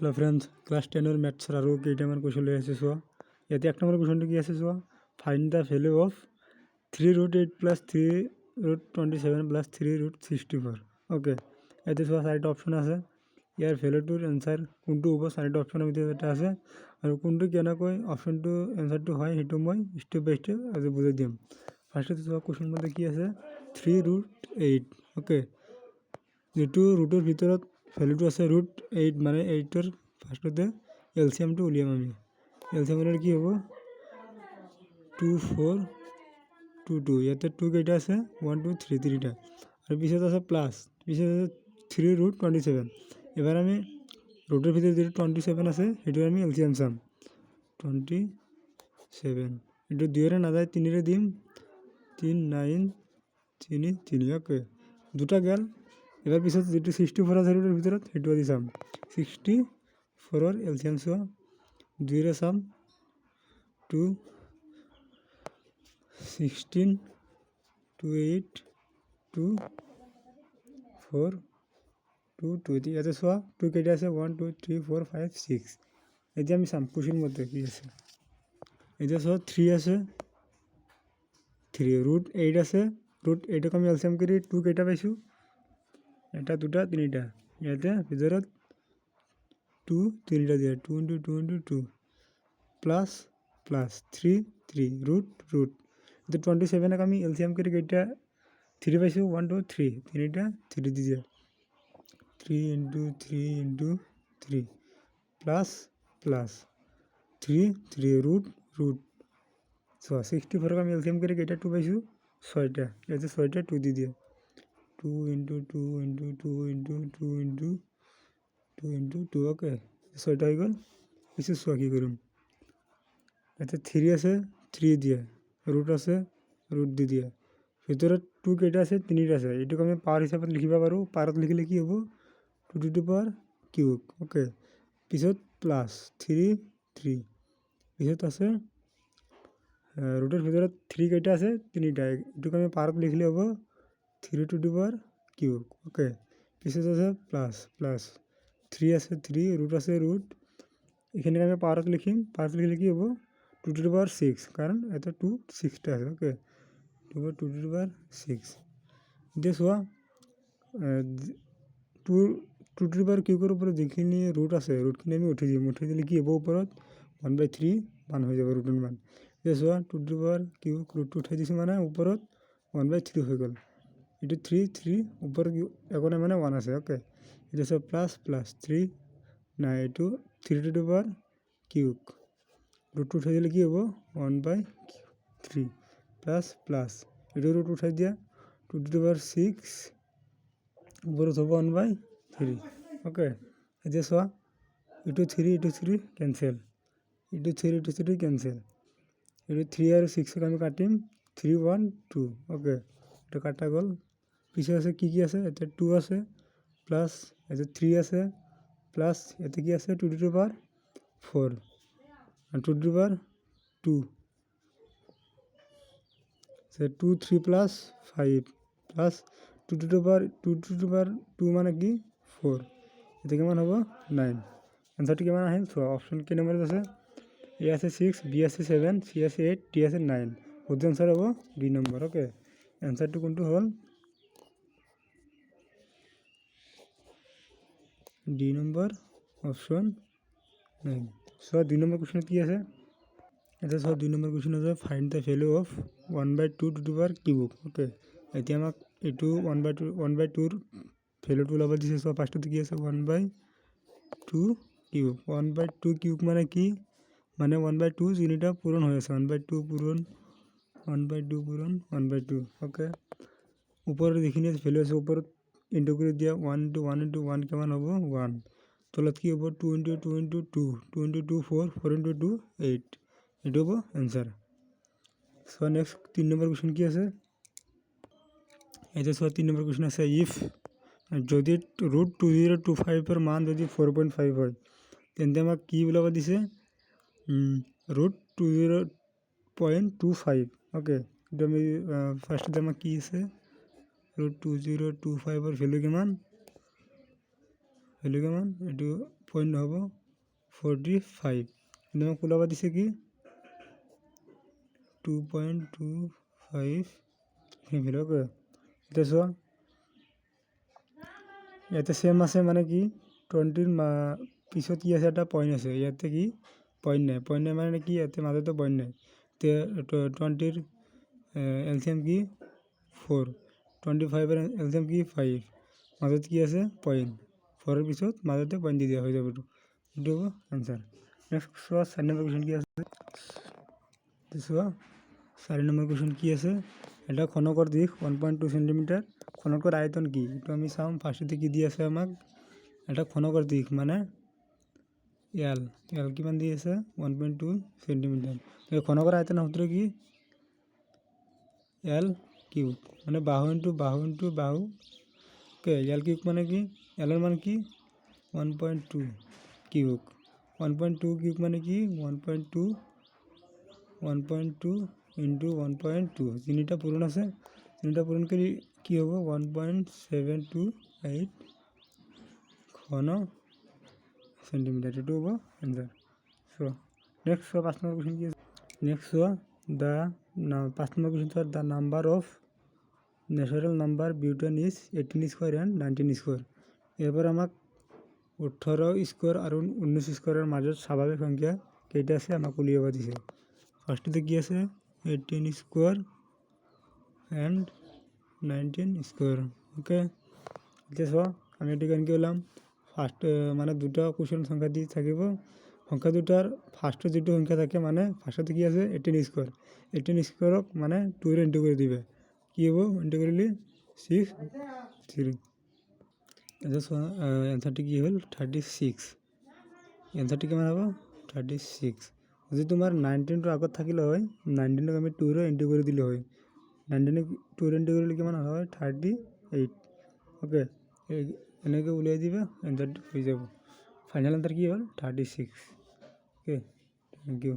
Hello friends, class 10 maths और केटामान question ले आसे चुआ। इते एक नम्बर क्वेश्चन की आसे चुआ, find the value of 3√8 plus 3√27 plus 3√64। Okay, इते चुआ चारिटा ऑप्शन আছে। ইয়াৰ ভ্যালুটোৰ এনসাৰ কোনটো হ'ব চাৰিটা অপশনৰ ভিতৰত এটা আছে আৰু কোনটো কেনেকৈ অপশনটো এনসাৰটো হয় সেইটো মই স্টেপ বাই স্টেপ আজি বুজাই দিম। ফাৰ্ষ্টতে চোৱা কোৱেশ্চন মতে কি আছে 3√8। ওকে, যেটো ৰুটৰ ভিতৰত ভ্যালুটো আছে √8 মানে 8ৰ ফাৰ্ষ্টতে এলসিএমটো উলিয়াম আমি। এলসিএম উলিয়ালে কি হ'ব 2 4 2 2। ইয়াতে 2 কেইটা আছে 1 2 3 3টা আৰু পিছত আছে প্লাস, পিছত আছে 3√27। এবার আমি রুটের ভিতরে যেটা 27 আছে সেটা আমি এলসিএম চাম 27। এটা 2 না যায় 3 রে দিম 3 9 3 3। ওকে, দুটা গেল। এবার পিছত যেটা 64 আছে রুটের ভিতরে সেটা দি চাম 64 এর এলসিএম চোৱা 2 রে চাম 2 16 2 8 2 4 2 2। ইয়াতে চোৱা 2 কেইটা আছে 1 2 3 4 5 6। এতিয়া আমি চাম কুৱেশ্যন মতে কি আছে। এতিয়া চোৱা 3 আছে 3 √8 আছে। √8ক আমি এলসিএম কৰি 2 কেইটা পাইছোঁ, এটা দুটা তিনিটা। ইয়াতে ভিতৰত 2 তিনিটা দিয়ে 2 × 2 × 2 প্লাস প্লাস 3 3 √√ এতিয়া 27ক আমি এলসিএম কৰি কেইটা 3 পাইছোঁ 1 2 3 তিনিটা 3 দি দিয়ে 3 × 3 × 3 প্লাস প্লাস 3 3 √√ চোৱা 64ক আমি এলসিএম কৰি কেইটা 2 পাইছোঁ 6টা। ইয়াতে 6টা 2 দি দিয়ে 2 × 2 × 2 × 2 × 2 × 2। ওকে, 6টা হৈ গ'ল। পিছত চোৱা কি কৰিম। ইয়াতে 3 আছে 3 দিয়ে, ৰুট আছে ৰুট দি দিয়ে। ভিতৰত 2 কেইটা আছে 3টা আছে। এইটোক আমি পাৱাৰ হিচাপত লিখিব পাৰোঁ। পাৱাৰত লিখিলে কি হ'ব 2 to the power cube. Okay, পিছত প্লাস 3 3। পিছত আছে ৰুটৰ ভিতৰত 3 কেইটা আছে 3টা। এইটোক আমি পাৱাৰত লিখিলে হ'ব 3 to the power cube. Okay, পিছত আছে প্লাস প্লাস 3 আছে 3 ৰুট আছে ৰুট। এইখিনিক আমি পাৱাৰত লিখিম। পাৱাৰত লিখিলে কি হ'ব 2 টু দি পাৱাৰ 6, কাৰণ এটা 2 6টা আছে। Okay, 2 to the power 6। এতিয়া চোৱা 2 টু দি পাৱাৰ কিউবৰ ওপৰত যিখিনি ৰুট আছে ৰুটখিনি আমি উঠাই দিম। উঠাই দিলে কি হ'ব ওপৰত 1/3 মান হৈ যাব ৰুটৰ মান। এতিয়া চোৱা 2 টু দি পাৱাৰ কিউব ৰুটটো উঠাই দিছোঁ মানে ওপৰত 1/3 হৈ গ'ল। এইটো 3 3 ওপৰত একো নাই মানে 1 আছে। ওকে, এতিয়া চোৱা প্লাস প্লাস 3 নাই, এইটো 3 টু দি পাৱাৰ কিউব ৰুটটো উঠাই দিলে কি হ'ব 1/3 প্লাস প্লাস এইটো ৰুট উঠাই দিয়া 2 টু দি পাৱাৰ 6 ওপৰত হ'ব 1/3। ওকে, এতিয়া চোৱা এইটো 3 কেনচেল, এইটো 3 কেনচেল। এইটো 3 আৰু 6ক আমি কাটিম 3 1 2। ওকে, এইটো কাটা গ'ল। পিছত আছে কি আছে, এতিয়া 2 আছে প্লাস ইয়াতে 3 আছে প্লাস ইয়াতে কি আছে 2 টু দি পাৱাৰ 4 আৰু 2 to the power 2 2 3 plus 5 plus 2 to the power 2 মানে কি 4। এতিয়া কিমান হ'ব 9। এনসাৰটো কিমান আহিল চোৱা। অপশ্যন কেই নম্বৰত আছে, এ আছে 6 বি আছে 7 চি আছে 8 ডি আছে 9। শুদ্ধ এনসাৰ হ'ব ডি নম্বৰ। ওকে, এনসাৰটো কোনটো হ'ল ডি নম্বৰ অপশ্যন 9। চোৱা 2 নম্বৰ কুৱেশ্যন কি আছে। এটা চোৱা 2 নম্বৰ কুৱেশ্যন আছে find the value of 1/2 to the power cube. Okay, এতিয়া আমাক এইটো 1/2ৰ ভ্যালুটো ওলাব দিছে। চোৱা ফাৰ্ষ্টতে কি আছে 1/2 কিউব। 1/2 কিউব মানে কি, মানে 1/2 যিনিটা পূৰণ হৈ আছে 1/2 পূৰণ 1/2 পূৰণ 1/2। ওকে, ওপৰত যিখিনি ভ্যালু আছে ওপৰত ইনটু কৰি দিয়া 1 × 1 × 1 কিমান হ'ব 1। তলত কি হ'ব 2 × 2 × 2 2 × 2 4 4 × 2 8। এইটো হ'ব এনসাৰ। চোৱা নেক্সট 3 নম্বৰ কুৱেশ্যন কি আছে। এতিয়া চোৱা 3 নম্বৰ কুৱেশ্যন আছে ইফ যদি √2025 মান যদি 4.5 হয় তেন্তে আমাক কি ওলাব দিছে √20.25। ওকে, এইটো আমি ফাৰ্ষ্টতে আমাক কি আছে √2025 ভ্যালু কিমান এইটো পইণ্ট হ'ব 45 কিন্তু আমাক ওলাব দিছে কি 2.25 ভেলু কৰে। এতিয়া চোৱা ইয়াতে চেম আছে মানে কি 20ৰ পিছত কি আছে এটা পইণ্ট আছে, ইয়াতে কি পইণ্ট নাই মানে কি ইয়াতে মাজতে পইণ্ট নাই। এতিয়া 20ৰ এলচিএম কি 4, 25ৰ এলচিএম কি 5, মাজত কি আছে পইণ্ট, 4ৰ পিছত মাজতে পইণ্ট দি দিয়া হৈ যাব। এইটো হ'ব এনচাৰ। নেক্সট চোৱা 4 নম্বৰ কুৱেশ্যন কি আছে। চোৱা 4 নম্বৰ কুৱেশ্যন কি আছে, এটা খনকৰ দিশ 1.2 সেন্টিমিটাৰ, খনকৰ আয়তন কি এইটো আমি চাম। ফাৰ্ষ্টতে কি দি আছে আমাক এটা খনকৰ দিশ মানে এল কিমান দি আছে 1.2 সেন্টিমিটাৰ। খনকৰ আয়তন সূত্ৰ কি এল কিউব মানে বাহু ইনটু বাহু কে এল কিউব মানে কি এলৰ মান কি 1.2 কিউব 1.2 কিউব মানে কি 1.2 ইনটু 1.2 তিনিটা পূৰণ আছে, তিনিটা পূৰণ কৰি কি হ'ব 1.728 ঘন সেন্টিমিটাৰ। এইটো হ'ব এনচাৰ। চোৱা নেক্সট চোৱা 5 নম্বৰ কুৱেশ্যন কি আছে। নেক্সট চোৱা 5 নম্বৰ কুৱেশ্যন চোৱা the number of natural number between is 18 square and 19 square. এবাৰ আমাক 18 স্কোয়াৰ আৰু 19 স্কোয়াৰৰ মাজত স্বাভাৱিক সংখ্যা কেইটা আছে আমাক উলিয়াব দিছে। ফাৰ্ষ্টতে কি আছে 18 স্কোয়াৰ এণ্ড 19 স্কোয়াৰ। ওকে এতিয়া চোৱা আমি এইটো কেনেকৈ ওলাম। ফাৰ্ষ্ট মানে দুটা কুৱেশ্যন সংখ্যা দি থাকিব, সংখ্যা দুটাৰ ফাৰ্ষ্টত যিটো সংখ্যা থাকে মানে ফাৰ্ষ্টতে কি আছে 18 স্কোয়াৰ, 18 স্কোয়াৰক মানে 2ৰে ইনটু কৰি দিবা, কি হ'ব ইনটু কৰিলে 6 এতিয়া চোৱা এনচাৰটো কি হ'ল 36। এনচাৰটো কিমান হ'ব 36। যদি তোমাৰ 19টো আগত থাকিলে হয় 19ক আমি 2ৰে ইনটু কৰি দিলে হয়, 19ক 2ৰে ইনটু কৰিলে কিমান হয় 38। ওকে এনেকৈ উলিয়াই দিবা এনচাৰটো হৈ যাব। ফাইনেল এনচাৰ কি হ'ল 36। Okay thank U.